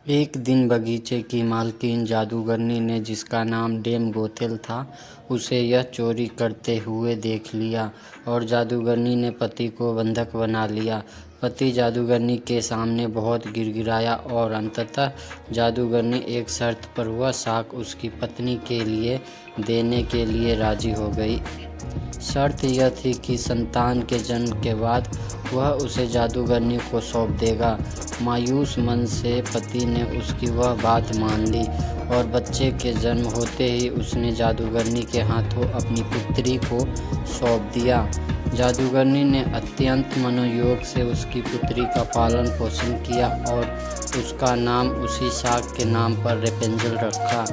एक दिन बगीचे की मालकिन जादूगरनी ने, जिसका नाम डेम गोथेल था, उसे यह चोरी करते हुए देख लिया और जादूगरनी ने पति को बंधक बना लिया। पति जादूगरनी के सामने बहुत गिड़गिड़ाया और अंततः जादूगरनी एक शर्त पर वह साक उसकी पत्नी के लिए देने के लिए राजी हो गई। शर्त यह थी कि संतान के जन्म के बाद वह उसे जादूगरनी को सौंप देगा। मायूस मन से पति ने उसकी वह बात मान ली और बच्चे के जन्म होते ही उसने जादूगरनी के हाथों अपनी पुत्री को सौंप दिया। जादूगरनी ने अत्यंत मनोयोग से उसकी पुत्री का पालन पोषण किया और उसका नाम उसी शाक के नाम पर रेपेंजल रखा।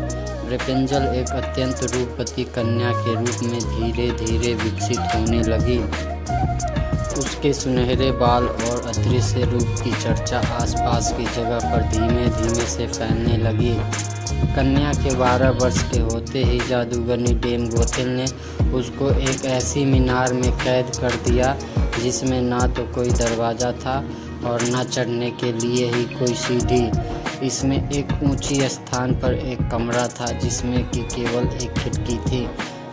रेपेंजल एक अत्यंत रूपवती कन्या के रूप में धीरे धीरे विकसित होने लगी। उसके सुनहरे बाल और अदृश्य रूप की चर्चा आसपास की जगह पर धीमे धीमे से फैलने लगी। कन्या के 12 वर्ष के होते ही जादूगरनी डेम गोथेल ने उसको एक ऐसी मीनार में कैद कर दिया जिसमें ना तो कोई दरवाज़ा था और ना चढ़ने के लिए ही कोई सीढ़ी। इसमें एक ऊंची स्थान पर एक कमरा था जिसमें कि केवल एक खिड़की थी।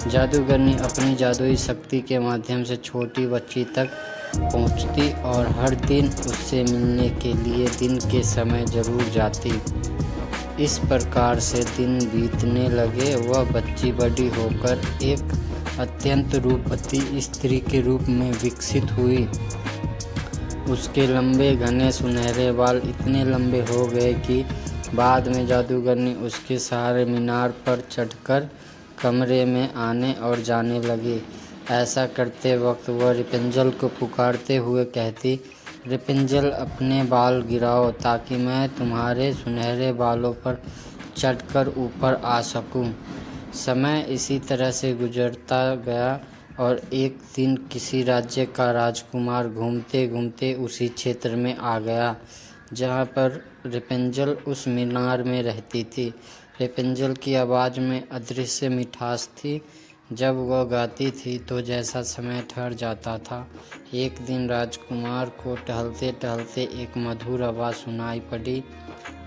जादूगरनी अपनी जादुई शक्ति के माध्यम से छोटी बच्ची तक पहुंचती और हर दिन उससे मिलने के लिए दिन के समय जरूर जाती। इस प्रकार से दिन बीतने लगे। वह बच्ची बड़ी होकर एक अत्यंत रूपवती स्त्री के रूप में विकसित हुई। उसके लंबे घने सुनहरे बाल इतने लंबे हो गए कि बाद में जादूगरनी उसके सहारे मीनार पर चढ़कर कमरे में आने और जाने लगी। ऐसा करते वक्त वह रेपेंजल को पुकारते हुए कहती, रेपेंजल अपने बाल गिराओ ताकि मैं तुम्हारे सुनहरे बालों पर चढ़कर ऊपर आ सकूं। समय इसी तरह से गुजरता गया और एक दिन किसी राज्य का राजकुमार घूमते घूमते उसी क्षेत्र में आ गया जहाँ पर रेपेंजल उस मीनार में रहती थी। रेपेंजल की आवाज़ में अदृश्य मिठास थी। जब वह गाती थी तो जैसा समय ठहर जाता था। एक दिन राजकुमार को टहलते टहलते एक मधुर आवाज़ सुनाई पड़ी।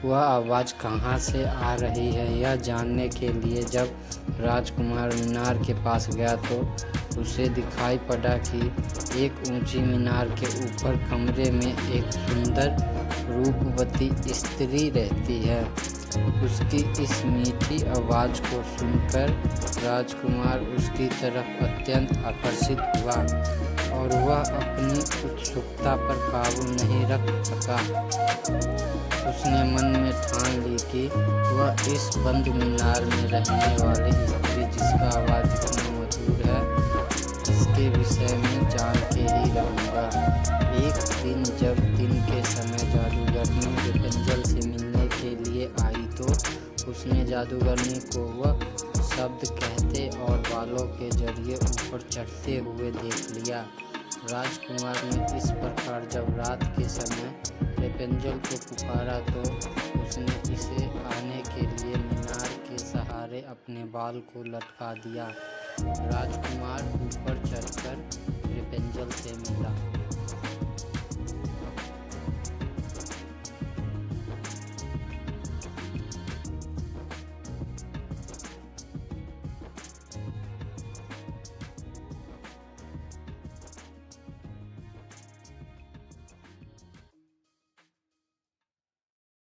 वह आवाज़ कहाँ से आ रही है यह जानने के लिए जब राजकुमार मीनार के पास गया तो उसे दिखाई पड़ा कि एक ऊंची मीनार के ऊपर कमरे में एक सुंदर रूपवती स्त्री रहती है। उसकी इस मीठी आवाज़ को सुनकर राजकुमार उसकी तरफ अत्यंत आकर्षित हुआ और वह अपनी उत्सुकता पर काबू नहीं रख सका। उसने मन में ठान ली कि वह इस बंद मीनार में रहने वाली स्त्री जिसका आवाज़ इतना मधुर है इसके विषय में जान के ही रहूँगा। एक दिन जब दिन के समय जादूगरनी रेपेंजल से मिलने के लिए आई तो उसने जादूगरनी को वह शब्द कहते और बालों के जरिए ऊपर चढ़ते हुए देख लिया। राजकुमार ने इस प्रकार जब रात के समय रेपेंजल को पुकारा तो उसने इसे आने के लिए मीनार के सहारे अपने बाल को लटका दिया। राजकुमार ऊपर चढ़कर रेपेंजल से मिला।